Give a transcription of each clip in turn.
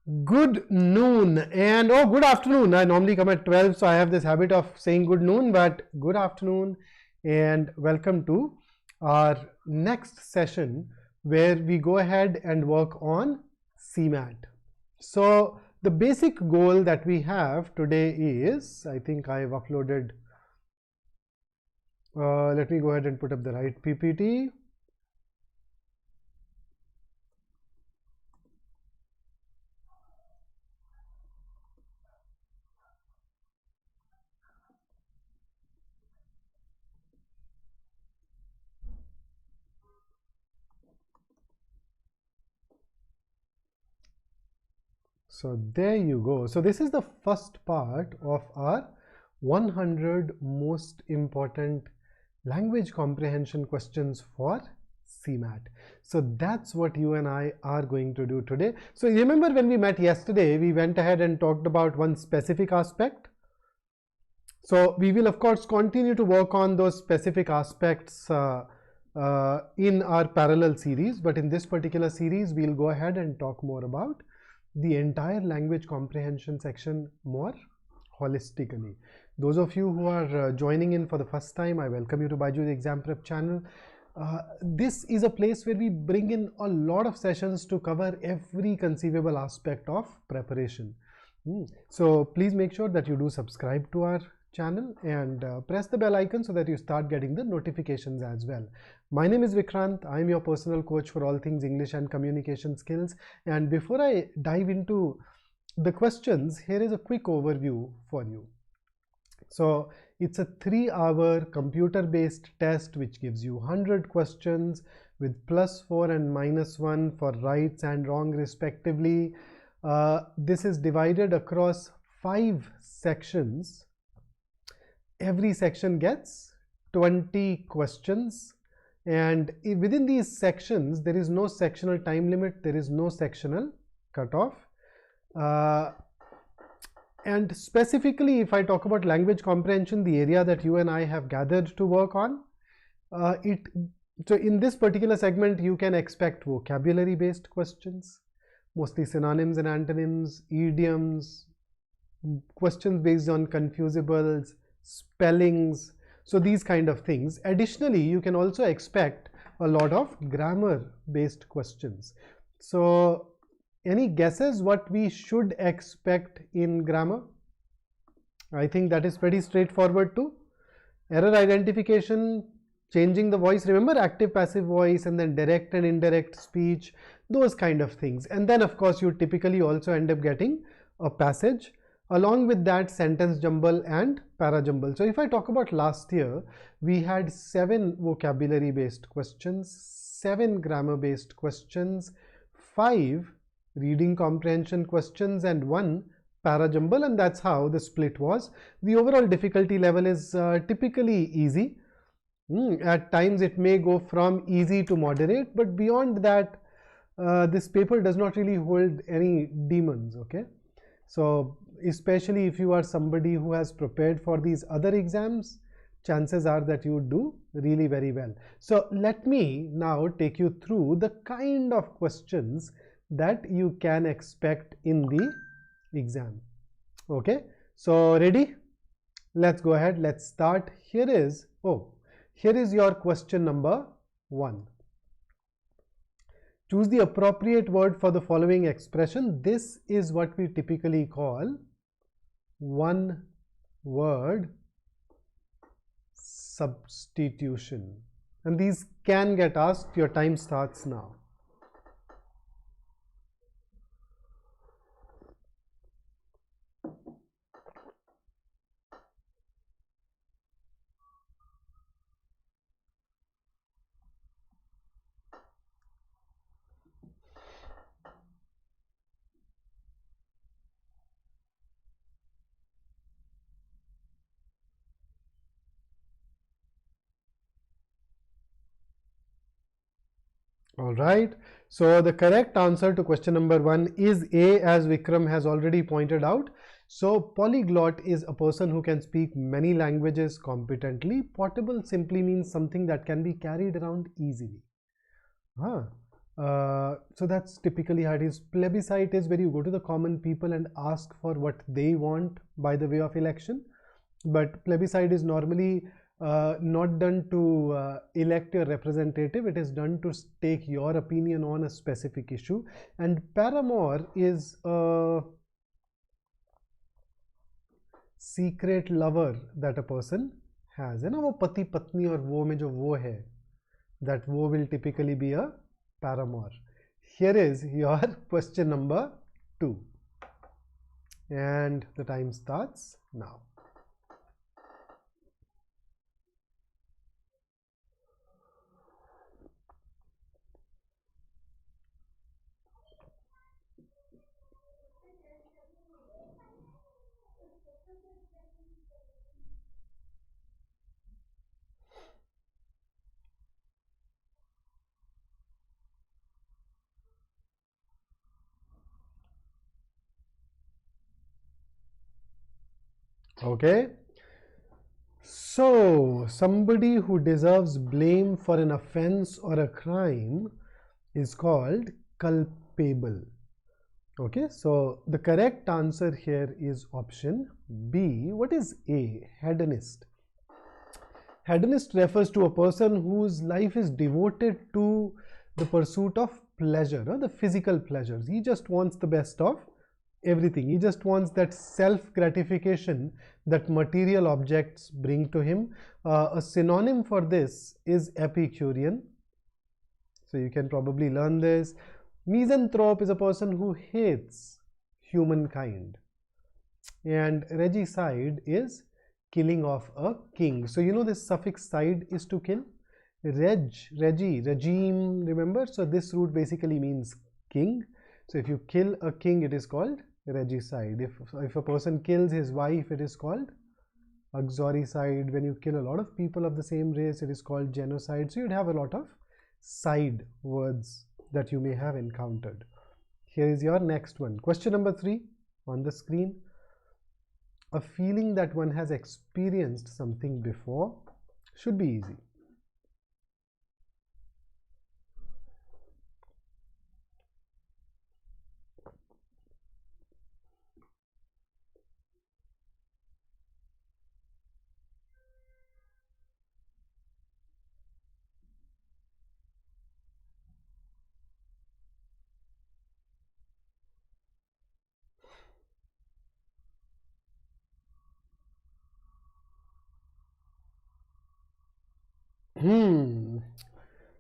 Good noon and good afternoon. I normally come at 12, so I have this habit of saying good noon, but good afternoon and welcome to our next session where we go ahead and work on CMAT. So the basic goal that we have today is, I think I have uploaded, let me go ahead and put up the right PPT. So there you go. So this is the first part of our 100 most important language comprehension questions for CMAT. So that's what you and I are going to do today. So remember when we met yesterday, we went ahead and talked about one specific aspect. So we will of course continue to work on those specific aspects in our parallel series, but in this particular series we'll go ahead and talk more about the entire language comprehension section more holistically. Those of you who are joining in for the first time, I welcome you to BYJU'S Exam Prep channel. This is a place where we bring in a lot of sessions to cover every conceivable aspect of preparation. So please make sure that you do subscribe to our channel and press the bell icon so that you start getting the notifications as well. My name is Vikrant. I am your personal coach for all things English and communication skills. And before I dive into the questions, here is a quick overview for you. So it's a 3-hour computer-based test which gives you 100 questions with +4 and -1 for rights and wrong respectively. This is divided across 5 sections. Every section gets 20 questions, and within these sections there is no sectional time limit, there is no sectional cutoff. And specifically if I talk about language comprehension, the area that you and I have gathered to work on, so in this particular segment you can expect vocabulary based questions, mostly synonyms and antonyms, idioms, questions based on confusables, spellings, so these kind of things. Additionally, you can also expect a lot of grammar based questions. So any guesses what we should expect in grammar? I think that is pretty straightforward too. Error identification, changing the voice, remember active passive voice, and then direct and indirect speech, those kind of things. And then of course you typically also end up getting a passage. Along with that, sentence jumble and para jumble. So if I talk about last year, we had 7 vocabulary based questions, 7 grammar based questions, 5 reading comprehension questions, and 1 para jumble, and that's how the split was. The overall difficulty level is typically easy. At times it may go from easy to moderate, but beyond that this paper does not really hold any demons. Okay, so especially if you are somebody who has prepared for these other exams, chances are that you would do really very well. So let me now take you through the kind of questions that you can expect in the exam. Okay, so ready? Let's go ahead, let's start. Here is your question number 1. Choose the appropriate word for the following expression. This is what we typically call one word substitution, and these can get asked. Your time starts now. All right, so the correct answer to question number 1 is A, as Vikram has already pointed out. So polyglot is a person who can speak many languages competently. Portable simply means something that can be carried around easily. So that's typically how it is. Plebiscite is where you go to the common people and ask for what they want by the way of election. But plebiscite is normally not done to elect your representative. It is done to take your opinion on a specific issue. And paramour is a secret lover that a person has. है ना, वो पति पत्नी और वो में जो वो है, that वो will typically be a paramour. Here is your question number 2. And the time starts now. Okay, so somebody who deserves blame for an offense or a crime is called culpable. Okay, so the correct answer here is option B. What is A? Hedonist. Hedonist refers to a person whose life is devoted to the pursuit of pleasure, or the physical pleasures. He just wants the best of everything. He just wants that self gratification that material objects bring to him. A synonym for this is Epicurean. So you can probably learn this. Misanthrope is a person who hates humankind. And regicide is killing of a king. So you know this suffix side is to kill. Regime, remember? So this root basically means king. So if you kill a king, it is called regicide. If a person kills his wife, it is called uxoricide. When you kill a lot of people of the same race, it is called genocide. So you'd have a lot of side words that you may have encountered. Here is your next one. Question number 3 on the screen. A feeling that one has experienced something before should be easy.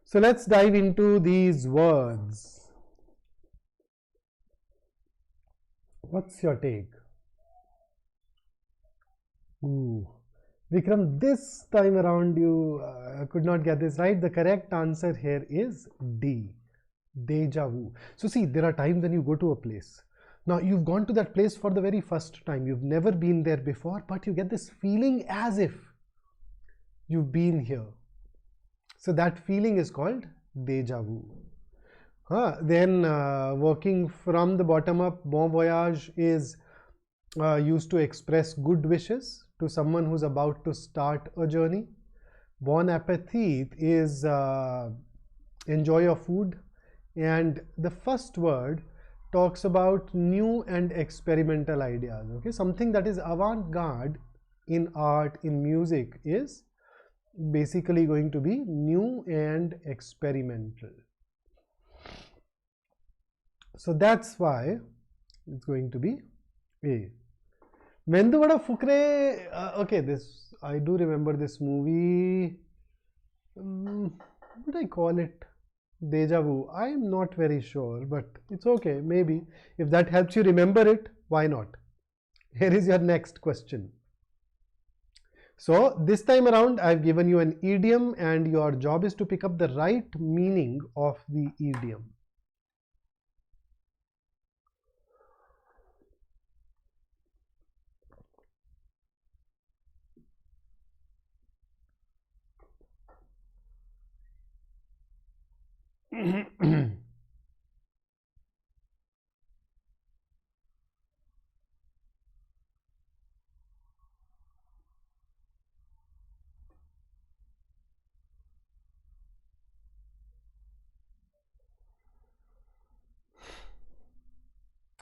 So let's dive into these words. What's your take? Vikram, this time around you could not get this right. The correct answer here is D. Deja vu. So see, there are times when you go to a place. Now you've gone to that place for the very first time. You've never been there before, but you get this feeling as if you've been here. So that feeling is called deja vu. Then working from the bottom up, bon voyage is used to express good wishes to someone who's about to start a journey. Bon appetit is enjoy your food. And the first word talks about new and experimental ideas. Okay, something that is avant-garde in art, in music, is basically going to be new and experimental. So that's why it's going to be A. Mendu Vada Fukre, okay, this, I do remember this movie. What would I call it? Deja vu. I am not very sure, but it's okay. Maybe if that helps you remember it, why not? Here is your next question. So this time around, I've given you an idiom, and your job is to pick up the right meaning of the idiom.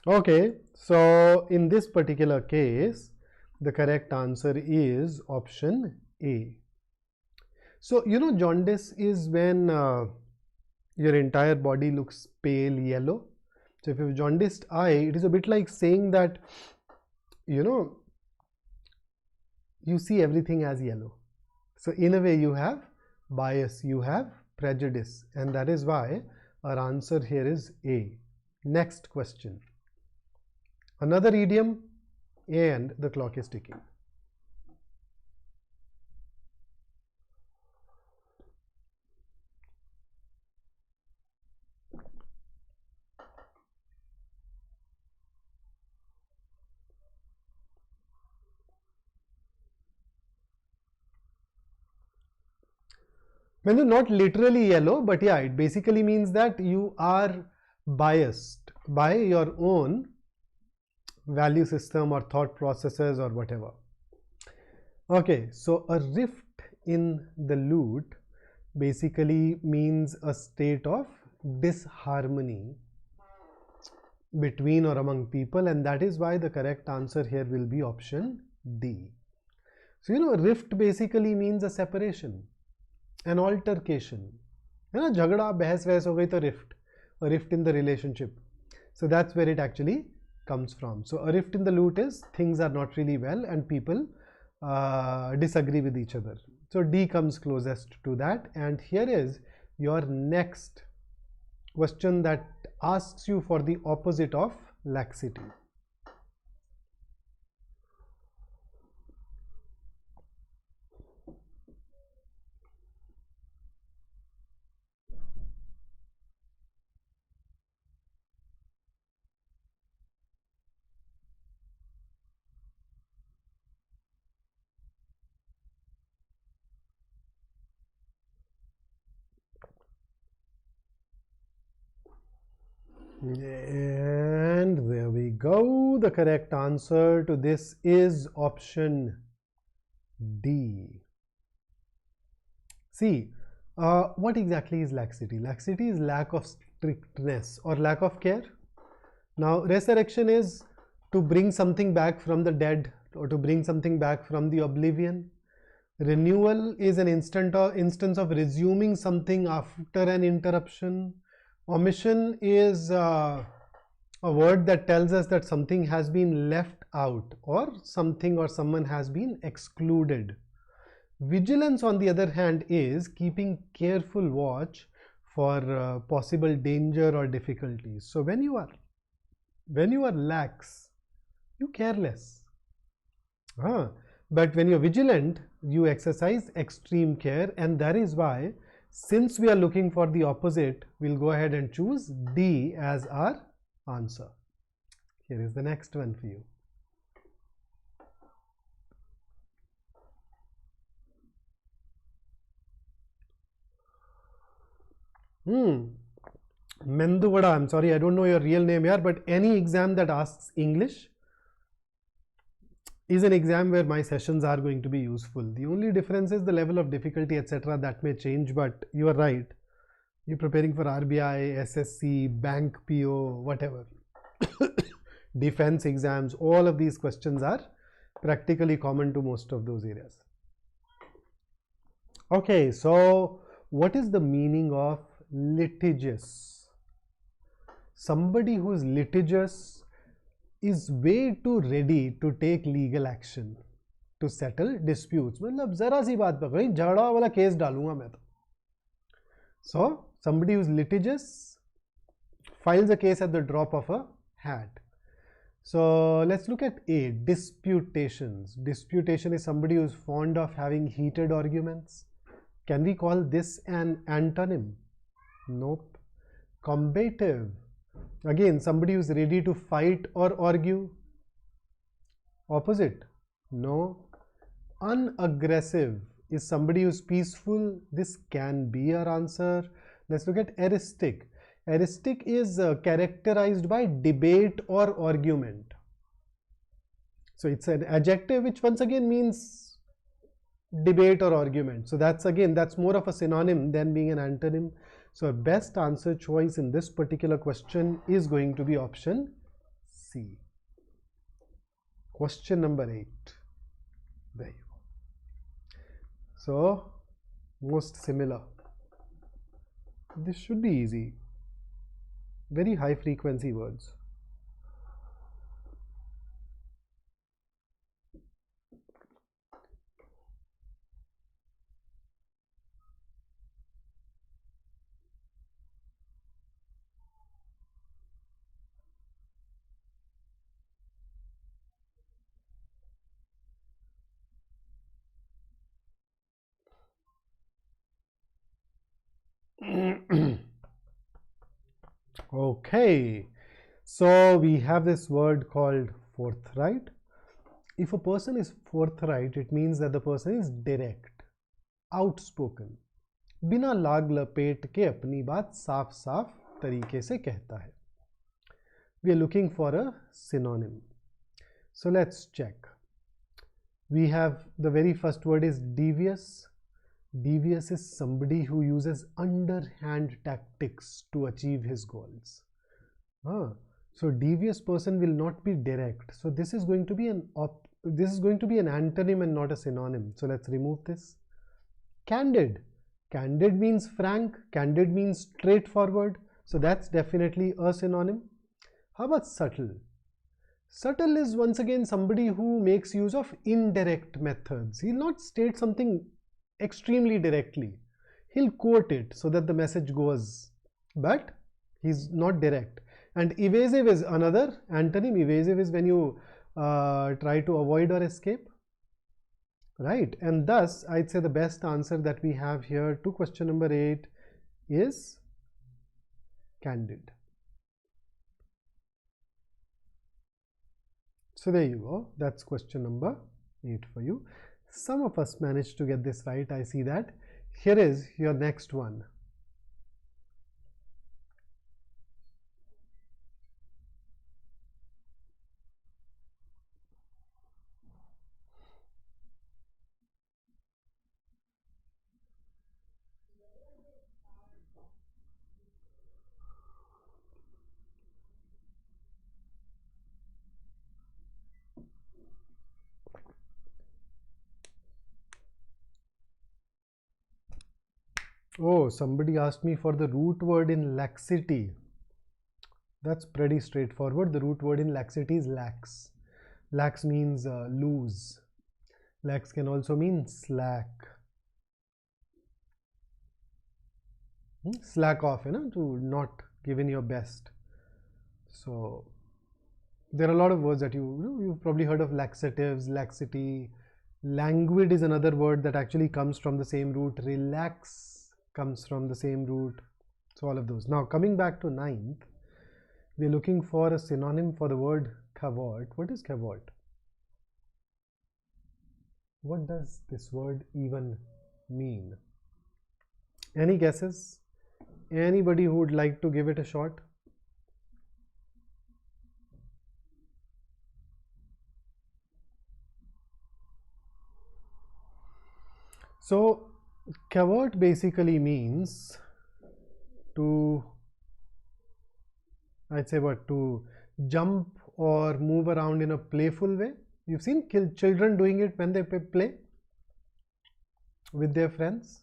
Okay, so in this particular case, the correct answer is option A. So, you know, jaundice is when your entire body looks pale yellow. So, if you have jaundiced eye, it is a bit like saying that, you know, you see everything as yellow. So, in a way, you have bias, you have prejudice, and that is why our answer here is A. Next question. Another idiom, and the clock is ticking. Well, not literally yellow, but yeah, it basically means that you are biased by your own value system or thought processes or whatever. Okay, so a rift in the lute basically means a state of disharmony between or among people, and that is why the correct answer here will be option D. So, you know, rift basically means a separation, an altercation. है ना, झगड़ा बहस वहस हो गई तो rift, a rift in the relationship. So that's where it actually comes from. So a rift in the lute is things are not really well and people disagree with each other. So D comes closest to that, and here is your next question that asks you for the opposite of laxity. And there we go. The correct answer to this is option D. See, what exactly is laxity? Laxity is lack of strictness or lack of care. Now, resurrection is to bring something back from the dead or to bring something back from the oblivion. Renewal is an instance of resuming something after an interruption. Omission is a word that tells us that something has been left out or something or someone has been excluded. Vigilance, on the other hand, is keeping careful watch for possible danger or difficulties. So when you are lax, you care less. But when you're vigilant, you exercise extreme care, and that is why, since we are looking for the opposite, we'll go ahead and choose D as our answer. Here is the next one for you. Mendu Vada, I'm sorry, I don't know your real name here, but any exam that asks English is an exam where my sessions are going to be useful. The only difference is the level of difficulty, etc. That may change, but you are right. You're preparing for RBI, SSC, bank PO, whatever. Defense exams, all of these questions are practically common to most of those areas. Okay, so what is the meaning of litigious? Somebody who is litigious is way too ready to take legal action to settle disputes. मतलब जरा सी बात पे कहीं झगड़ा वाला case डालूंगा मैं तो. So somebody who is litigious files a case at the drop of a hat. So let's look at A, disputations. Disputation is somebody who is fond of having heated arguments. Can we call this an antonym? Nope. Combative. Again, somebody who is ready to fight or argue. Opposite? No. Unaggressive is somebody who is peaceful. This can be our answer. Let's look at eristic. Eristic is characterized by debate or argument. So it's an adjective which once again means debate or argument. So that's more of a synonym than being an antonym. So our best answer choice in this particular question is going to be option C. Question number 8. There you go. So, most similar. This should be easy. Very high frequency words. Okay, so we have this word called forthright. If a person is forthright, it means that the person is direct, outspoken, बिना लाग लपेट के अपनी बात साफ साफ तरीके से कहता है. We are looking for a synonym. So let's check. We have the very first word is devious. Devious is somebody who uses underhand tactics to achieve his goals. So devious person will not be direct. So this is going to be an antonym and not a synonym. So let's remove this. Candid. Candid means frank. Candid means straightforward. So that's definitely a synonym. How about subtle? Subtle is once again somebody who makes use of indirect methods. He'll not state something extremely directly. He'll quote it so that the message goes, but he's not direct. And evasive is another antonym. Evasive is when you try to avoid or escape, right? And thus I'd say the best answer that we have here to question number 8 is candid. So there you go. That's question number 8 for you. Some of us managed to get this right. I see that. Here is your next one. Oh, somebody asked me for the root word in laxity. That's pretty straightforward. The root word in laxity is lax. Lax means loose. Lax can also mean slack. Slack off, to not give in your best. So there are a lot of words that you've probably heard of: laxatives, laxity. Languid is another word that actually comes from the same root. Relax comes from the same root. So all of those. Now coming back to 9th, we're looking for a synonym for the word cavort. What is cavort? What does this word even mean? Any guesses? Anybody who would like to give it a shot? So cavort basically means to, I'd say what, to jump or move around in a playful way. You've seen children doing it when they play with their friends.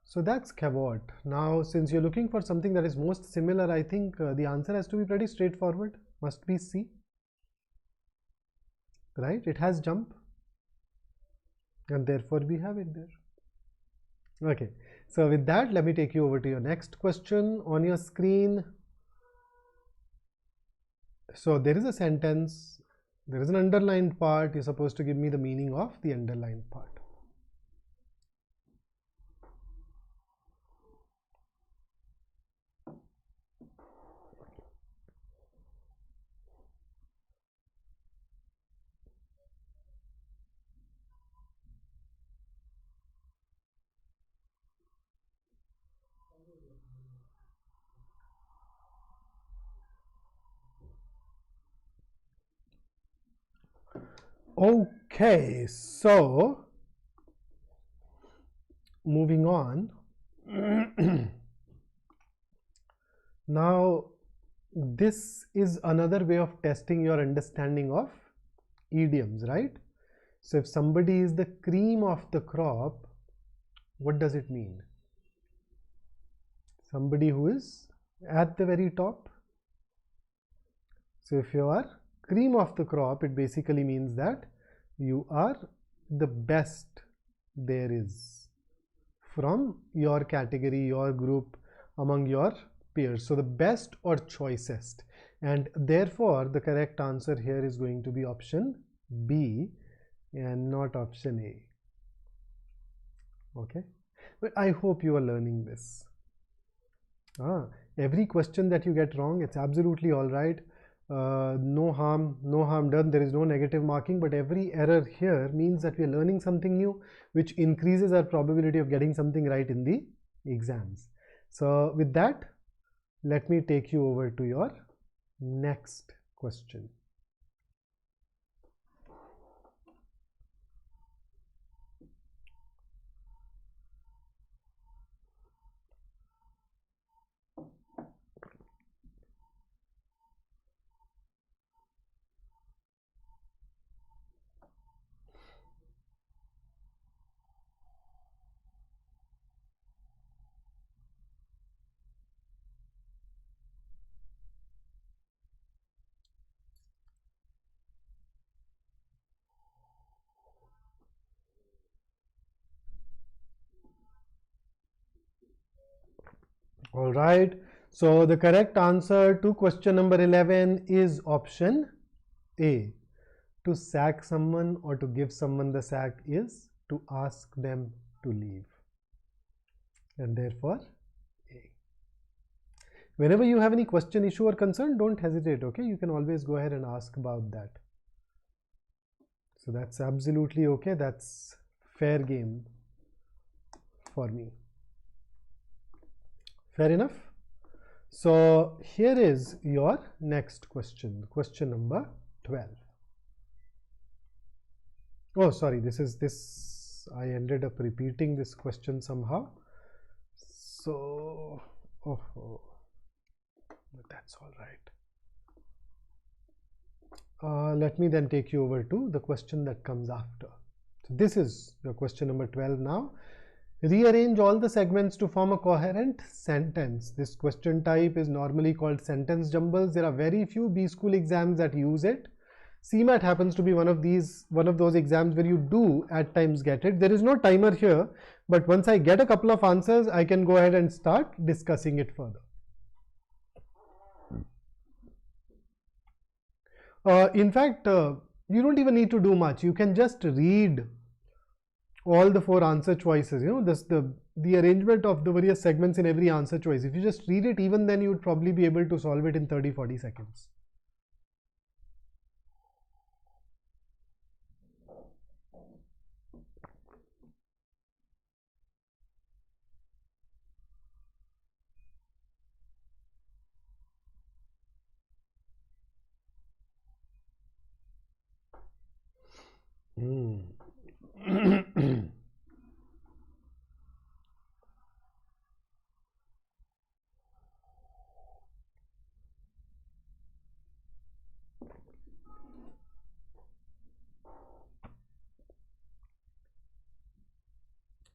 So that's cavort. Now since you're looking for something that is most similar, I think the answer has to be pretty straightforward. Must be C. Right? It has jump. And therefore we have it there. Okay, so with that, let me take you over to your next question on your screen. So there is a sentence, there is an underlined part. You're supposed to give me the meaning of the underlined part. Okay, so moving on. Now this is another way of testing your understanding of idioms, right? So if somebody is the cream of the crop, what does it mean? Somebody who is at the very top. So if you are cream of the crop, it basically means that you are the best there is from your category, your group, among your peers. So the best or choicest, and therefore the correct answer here is going to be option B and not option A. Okay, but I hope you are learning this. Every question that you get wrong, it's absolutely all right. No harm done. There is no negative marking, but every error here means that we are learning something new, which increases our probability of getting something right in the exams. So with that, let me take you over to your next question. All right, so the correct answer to question number 11 is option A. To sack someone or to give someone the sack is to ask them to leave, and therefore A. Whenever you have any question, issue or concern, don't hesitate, okay? You can always go ahead and ask about that. So that's absolutely okay. That's fair game for me. Fair enough. So here is your next question, question number 12. Oh, sorry, I ended up repeating this question somehow. So, but that's all right. Let me then take you over to the question that comes after. So this is your question number 12 now. Rearrange all the segments to form a coherent sentence. This question type is normally called sentence jumbles. There are very few B school exams that use it. CMAT happens to be one of those exams where you do at times get it. There is no timer here, but once I get a couple of answers, I can go ahead and start discussing it further. In fact, you don't even need to do much. You can just read all the 4 answer choices, you know, the arrangement of the various segments in every answer choice. If you just read it, even then you would probably be able to solve it in 30-40 seconds.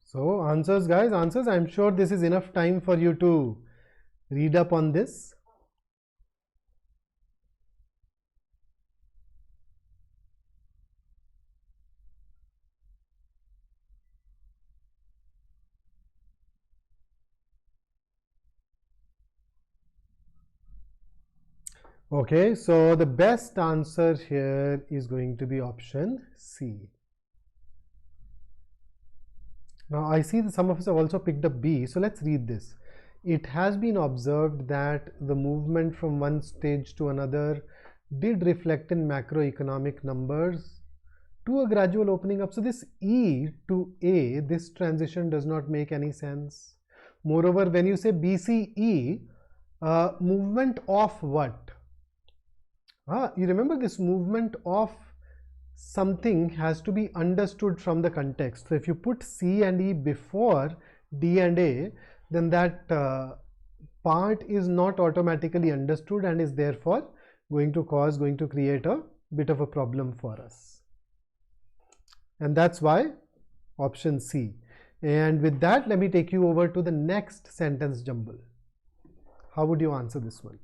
So answers, guys, answers. I'm sure this is enough time for you to read up on this. Okay, so the best answer here is going to be option C. Now I see that some of us have also picked up B, so let's read this. It has been observed that the movement from one stage to another did reflect in macroeconomic numbers to a gradual opening up. So this E to A, this transition does not make any sense. Moreover, when you say BCE, movement of what? You remember this movement of something has to be understood from the context. So if you put C and E before D and A, then that part is not automatically understood and is therefore going to create a bit of a problem for us. And that's why option C. And with that, let me take you over to the next sentence jumble. How would you answer this one?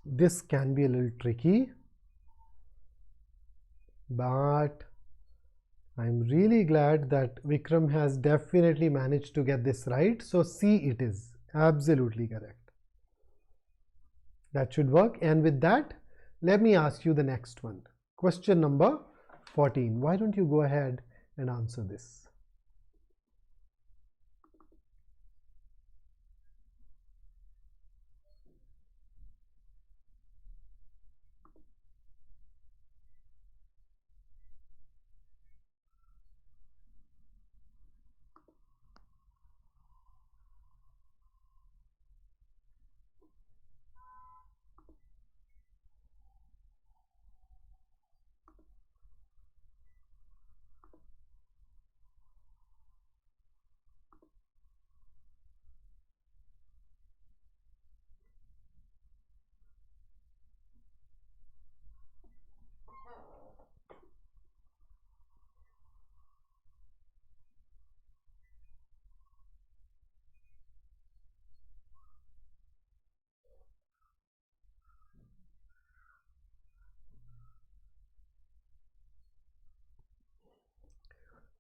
This can be a little tricky, but I'm really glad that Vikram has definitely managed to get this right. So C it is. Absolutely correct. That should work. And with that, let me ask you the next one. Question number 14. Why don't you go ahead and answer this?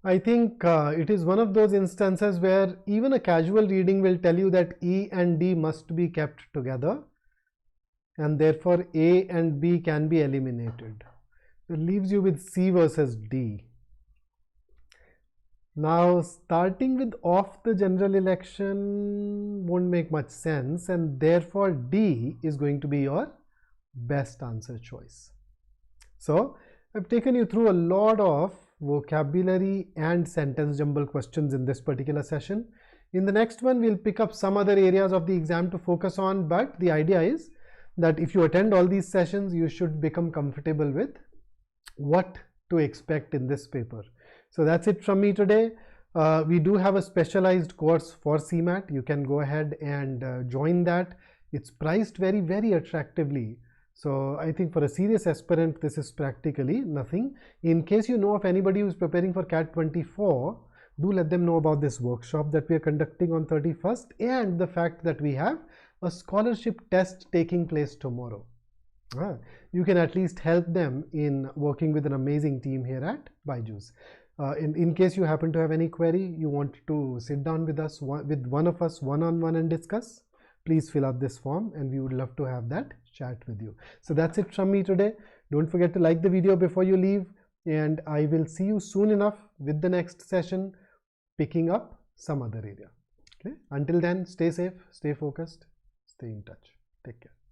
I think it is one of those instances where even a casual reading will tell you that E and D must be kept together, and therefore A and B can be eliminated. It leaves you with C versus D. Now, starting with off the general election won't make much sense, and therefore D is going to be your best answer choice. So I've taken you through a lot of vocabulary and sentence jumble questions in this particular session. In the next one, we'll pick up some other areas of the exam to focus on, but the idea is that if you attend all these sessions, you should become comfortable with what to expect in this paper. So that's it from me today. We do have a specialized course for CMAT. You can go ahead and join that. It's priced very, very attractively. So I think for a serious aspirant, this is practically nothing. In case you know of anybody who's preparing for CAT 24, do let them know about this workshop that we are conducting on 31st and the fact that we have a scholarship test taking place tomorrow. You can at least help them in working with an amazing team here at BYJU'S. In case you happen to have any query, you want to sit down with us, with one of us one-on-one and discuss, please fill out this form and we would love to have that chat with you. So that's it from me today. Don't forget to like the video before you leave, and I will see you soon enough with the next session picking up some other area. Okay, until then, stay safe, stay focused, stay in touch. Take care.